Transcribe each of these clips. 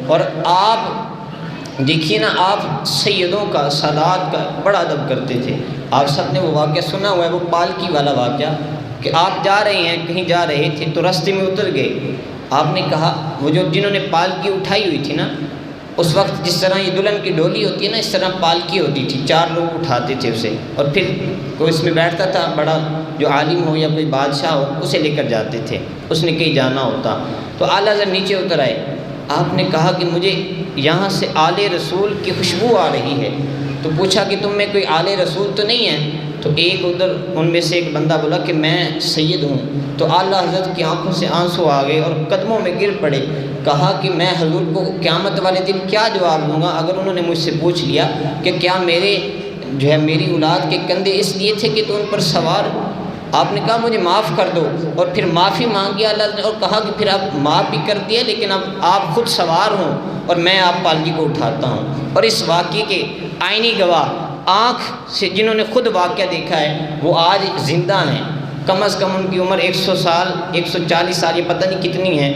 اور آپ دیکھیے نا، آپ سیدوں کا، سادات کا بڑا ادب کرتے تھے۔ آپ سب نے وہ واقعہ سنا ہوا ہے، وہ پالکی والا واقعہ، کہ آپ جا رہے ہیں، کہیں جا رہے تھے تو راستے میں اتر گئے۔ آپ نے کہا، وہ جنہوں نے پالکی اٹھائی ہوئی تھی نا، اس وقت جس طرح یہ دلہن کی ڈولی ہوتی ہے نا، اس طرح پالکی ہوتی تھی، 4 لوگ اٹھاتے تھے اسے، اور پھر کوئی اس میں بیٹھتا تھا، بڑا جو عالم ہو یا کوئی بادشاہ ہو، اسے لے کر جاتے تھے، اس نے کہیں جانا ہوتا۔ تو اعلیٰ حضرت نیچے اتر آئے۔ آپ نے کہا کہ مجھے یہاں سے آل رسول کی خوشبو آ رہی ہے۔ تو پوچھا کہ تم میں کوئی آل رسول تو نہیں ہے؟ تو ایک ادھر ان میں سے ایک بندہ بولا کہ میں سید ہوں۔ تو اعلیٰ حضرت کی آنکھوں سے آنسو آ گئے اور قدموں میں گر پڑے۔ کہا کہ میں حضور کو قیامت والے دن کیا جواب دوں گا اگر انہوں نے مجھ سے پوچھ لیا کہ کیا میری اولاد کے کندھے اس لیے تھے کہ تو ان پر سوار ہو؟ آپ نے کہا مجھے معاف کر دو، اور پھر معافی مانگی اللہ نے، اور کہا کہ پھر آپ معاف بھی کر دیا، لیکن اب آپ خود سوار ہوں اور میں آپ پالکی کو اٹھاتا ہوں۔ اور اس واقعے کے آئینی گواہ، آنکھ سے جنہوں نے خود واقعہ دیکھا ہے، وہ آج زندہ ہیں۔ کم از کم ان کی عمر 100 سال 140 سال، یہ پتہ نہیں کتنی ہے۔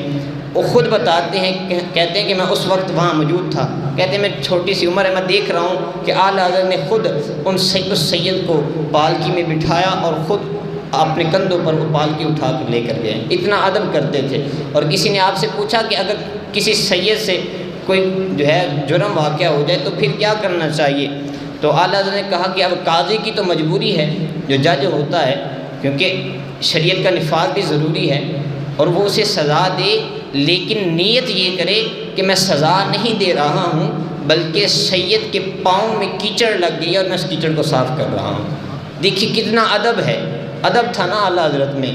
وہ خود بتاتے ہیں، کہتے ہیں کہ میں اس وقت وہاں موجود تھا۔ کہتے ہیں میں چھوٹی سی عمر ہے، میں دیکھ رہا ہوں کہ اعلیٰ حضرت نے خود اس سید کو پالکی میں بٹھایا اور خود اپنے کندھوں پر وہ پالکی اٹھا کر لے کر گئے۔ اتنا ادب کرتے تھے۔ اور کسی نے آپ سے پوچھا کہ اگر کسی سید سے کوئی جرم واقعہ ہو جائے تو پھر کیا کرنا چاہیے؟ تو اعلیٰ حضرت نے کہا کہ اب قاضی کی تو مجبوری ہے، جو جج ہوتا ہے، کیونکہ شریعت کا نفاذ بھی ضروری ہے، اور وہ اسے سزا دے، لیکن نیت یہ کرے کہ میں سزا نہیں دے رہا ہوں، بلکہ سید کے پاؤں میں کیچڑ لگ گئی اور میں اس کیچڑ کو صاف کر رہا ہوں۔ دیکھیے کتنا ادب ہے، ادب تھا نا اعلیٰ حضرت میں۔